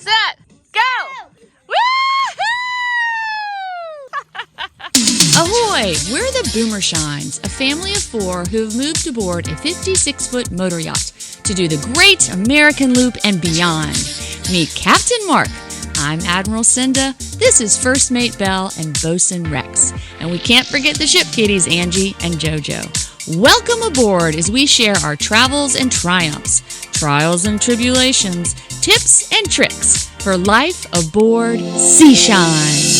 set, go! Ahoy! We're the Boomershines, a family of 4 who have moved aboard a 56-foot motor yacht to do the Great American Loop and beyond. Meet Captain Mark. I'm Admiral Cinda. This is First Mate Belle and Bosun Rex. And we can't forget the ship kitties, Angie and JoJo. Welcome aboard as we share our travels and triumphs, trials and tribulations, tips and tricks for life aboard Seashine.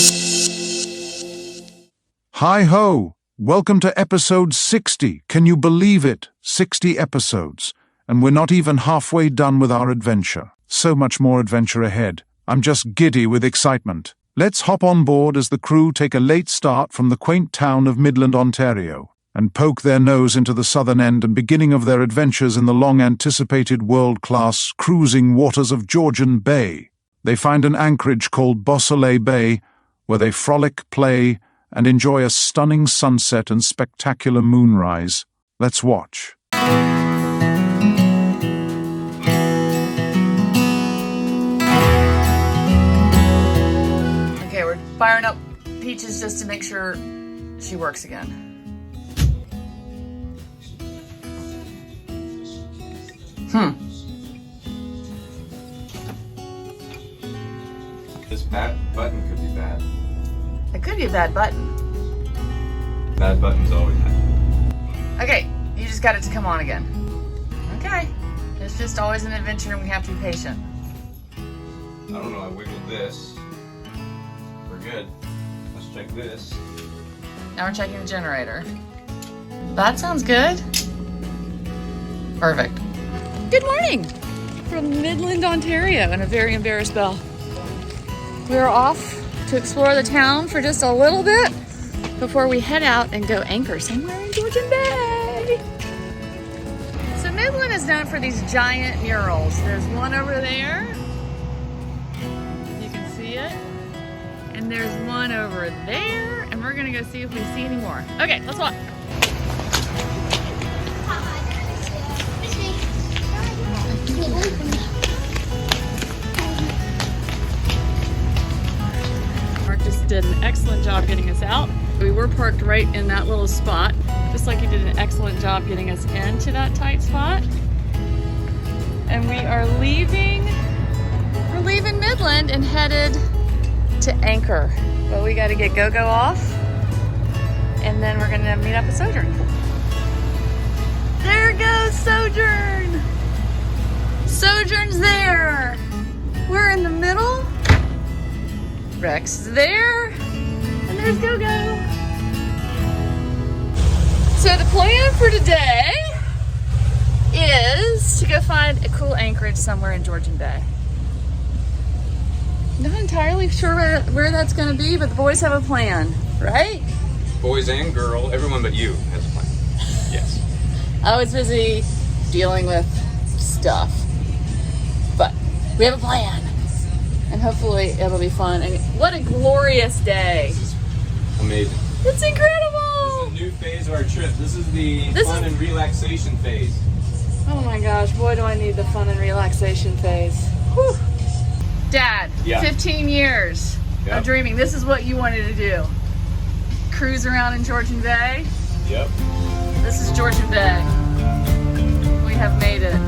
Hi-ho! Welcome to episode 60. Can you believe it? 60 episodes. And we're not even halfway done with our adventure. So much more adventure ahead. I'm just giddy with excitement. Let's hop on board as the crew take a late start from the quaint town of Midland, Ontario, and poke their nose into the southern end and beginning of their adventures in the long-anticipated world-class cruising waters of Georgian Bay. They find an anchorage called Beausoleil Bay, where they frolic, play, and enjoy a stunning sunset and spectacular moonrise. Let's watch. Okay, we're firing up Peaches just to make sure she works again. This bad button could be bad. It could be a bad button. Bad buttons always happen. Okay, you just got it to come on again. Okay, it's just always an adventure and we have to be patient. I don't know, I wiggled this. We're good. Let's check this. Now we're checking the generator. That sounds good. Perfect. Good morning from Midland, Ontario, and a very embarrassed Belle. We're off to explore the town for just a little bit before we head out and go anchor somewhere in Georgian Bay. So Midland is known for these giant murals. There's one over there. You can see it. And there's one over there. And we're gonna go see if we see any more. Okay, let's walk. Mark just did an excellent job getting us out. We were parked right in that little spot, just like he did an excellent job getting us into that tight spot. And we are leaving. We're leaving Midland and headed to Anchor. But we got to get Go-Go off, and then we're gonna meet up with Sojourn. There goes Sojourn. Sojourn's there. We're in the middle. Rex is there. And there's Go-Go. So the plan for today is to go find a cool anchorage somewhere in Georgian Bay. Not entirely sure where that's going to be, but the boys have a plan, right? Boys and girl, everyone but you has a plan. Yes. I was busy dealing with stuff, but we have a plan, and hopefully it'll be fun. And what a glorious day! This is amazing. It's incredible! This is a new phase of our trip. This is the fun and relaxation phase. Oh my gosh, boy do I need the fun and relaxation phase. Whew. Dad, Yeah. 15 years Yep. of dreaming. This is what you wanted to do. Cruise around in Georgian Bay. Yep. This is Georgian Bay. We have made it.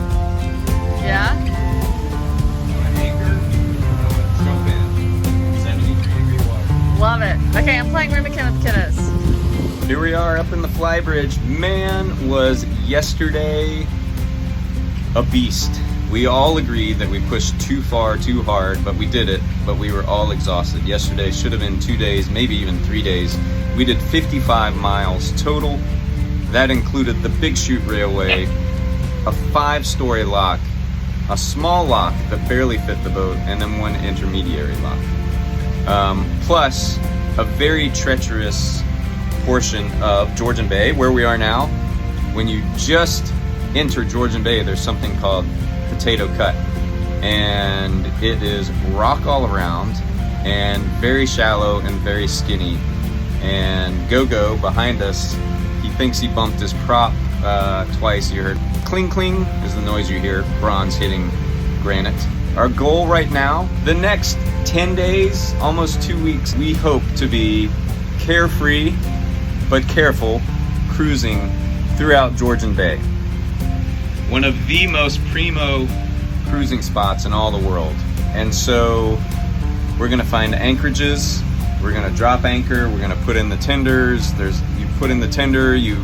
Yeah? Want to anchor? Jump in. 73-degree water. Love it. Okay, I'm playing Rubik's with the kiddos. Here we are up in the flybridge. Man, was yesterday a beast. We all agreed that we pushed too far, too hard, but we did it, but we were all exhausted. Yesterday should have been 2 days, maybe even 3 days. We did 55 miles total. That included the Big Chute Railway, a 5-story lock, a small lock that barely fit the boat, and then one intermediary lock. Plus a very treacherous portion of Georgian Bay, where we are now. When you just enter Georgian Bay, there's something called Potato Cut, and it is rock all around and very shallow and very skinny. And Go-Go behind us, he thinks he bumped his prop twice. You heard cling cling is the noise you hear, bronze hitting granite. Our goal right now, the next 10 days, almost 2 weeks, we hope to be carefree but careful cruising throughout Georgian Bay. One of the most primo cruising spots in all the world. And so we're gonna find anchorages, we're gonna drop anchor, we're gonna put in the tenders. You put in the tender, you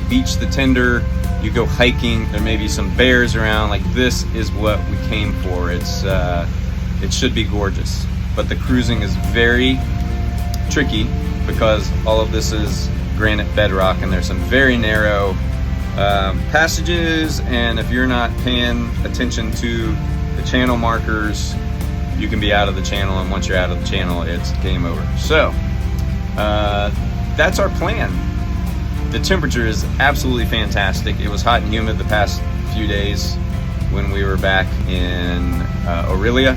beach the tender, you go hiking, there may be some bears around. Like, this is what we came for. It should be gorgeous. But the cruising is very tricky because all of this is granite bedrock and there's some very narrow passages, and if you're not paying attention to the channel markers, you can be out of the channel, and once you're out of the channel, it's game over. So that's our plan. The temperature is absolutely fantastic. It was hot and humid the past few days when we were back in Aurelia,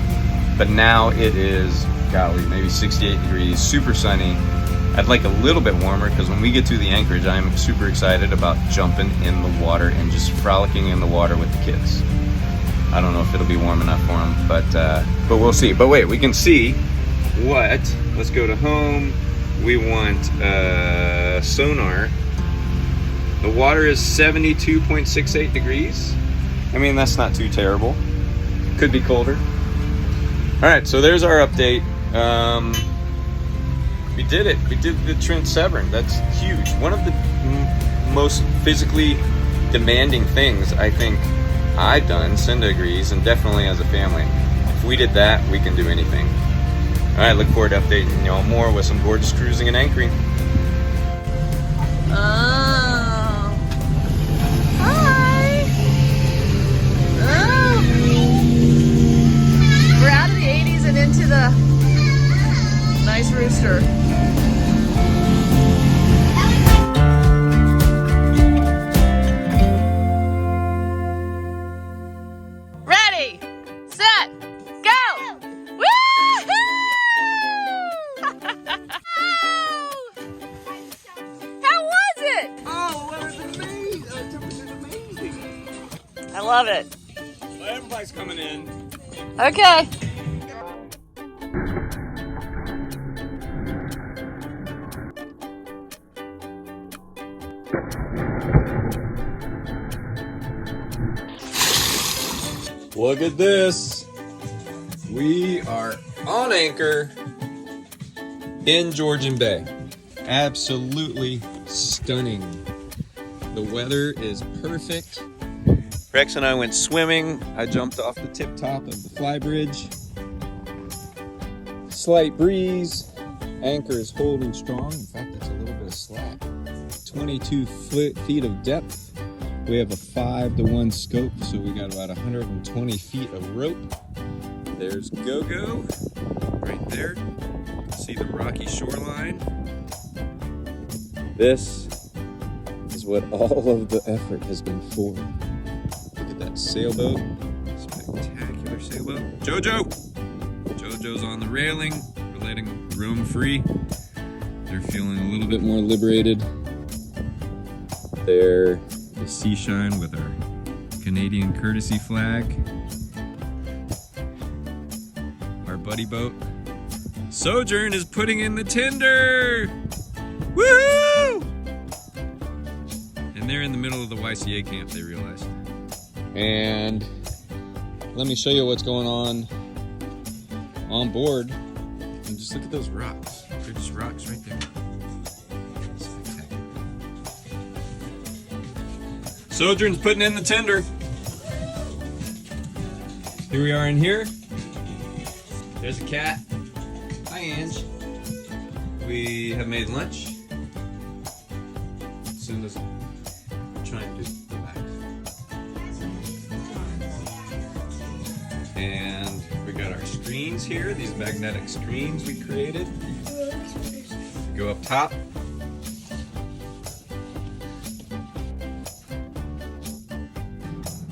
but now it is, golly, maybe 68 degrees, super sunny. I'd like a little bit warmer because when we get to the anchorage, I'm super excited about jumping in the water and just frolicking in the water with the kids. I don't know if it'll be warm enough for them, but we'll see. But wait, we can see what. Let's go to home. We want sonar. The water is 72.68 degrees. I mean, that's not too terrible. Could be colder. All right, so there's our update. We did it. We did the Trent Severn. That's huge. One of the most physically demanding things I think I've done, Cinda agrees, and definitely as a family. If we did that, we can do anything. All right, look forward to updating y'all more with some gorgeous cruising and anchoring. Oh. Hi. Oh. We're out of the 80s and into the nice rooster. Ready, set, go! Woo-hoo! How was it? Oh, it was amazing. The temperature's amazing. I love it. Well, everybody's coming in. Okay. Look at this. We are on anchor in Georgian Bay. Absolutely stunning. The weather is perfect. Rex and I went swimming. I jumped off the tip top of the fly bridge. Slight breeze. Anchor is holding strong. In fact, it's a little bit of slack. 22 feet of depth. We have a 5-to-1 scope, so we got about 120 feet of rope. There's Go-Go right there. See the rocky shoreline. This is what all of the effort has been for. Look at that sailboat. Spectacular sailboat. Jojo! Jojo's on the railing. We're letting them roam free. They're feeling a little bit more liberated. They're the sea shine with our Canadian courtesy flag. Our buddy boat. Sojourn is putting in the tinder! Woohoo! And they're in the middle of the YCA camp, they realized. And let me show you what's going on board. And just look at those rocks. They're just rocks right there. Sojourn's putting in the tender. Here we are in here. There's a cat. Hi, Ange. We have made lunch. Cinda's trying to relax. And we got our screens here, these magnetic screens we created. Go up top.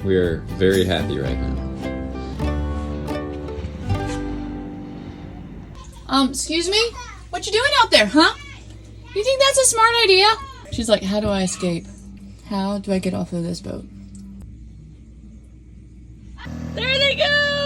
We're very happy right now. Excuse me? What you doing out there, huh? You think that's a smart idea? She's like, how do I escape? How do I get off of this boat? There they go!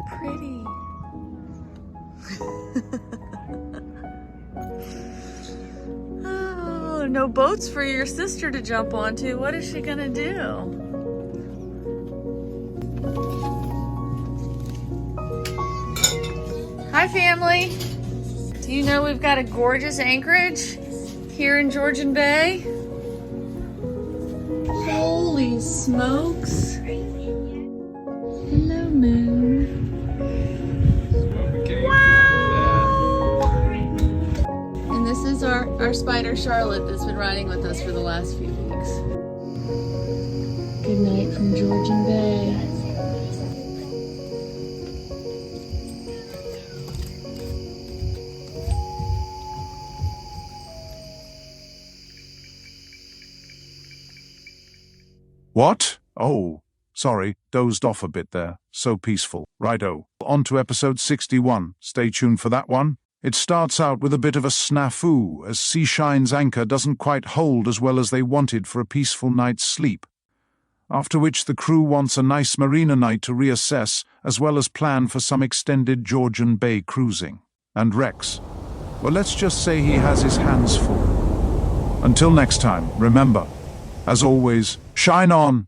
pretty. Oh, no boats for your sister to jump onto. What is she gonna do? Hi, family. Do you know we've got a gorgeous anchorage here in Georgian Bay? Holy smokes. Hello, Moon. And this is our spider Charlotte that's been riding with us for the last few weeks. Good night from Georgian Bay. What? Oh, sorry, dozed off a bit there. So peaceful. Righto. On to episode 61. Stay tuned for that one. It starts out with a bit of a snafu, as Seashine's anchor doesn't quite hold as well as they wanted for a peaceful night's sleep. After which the crew wants a nice marina night to reassess, as well as plan for some extended Georgian Bay cruising. And Rex, well, let's just say he has his hands full. Until next time, remember, as always, shine on.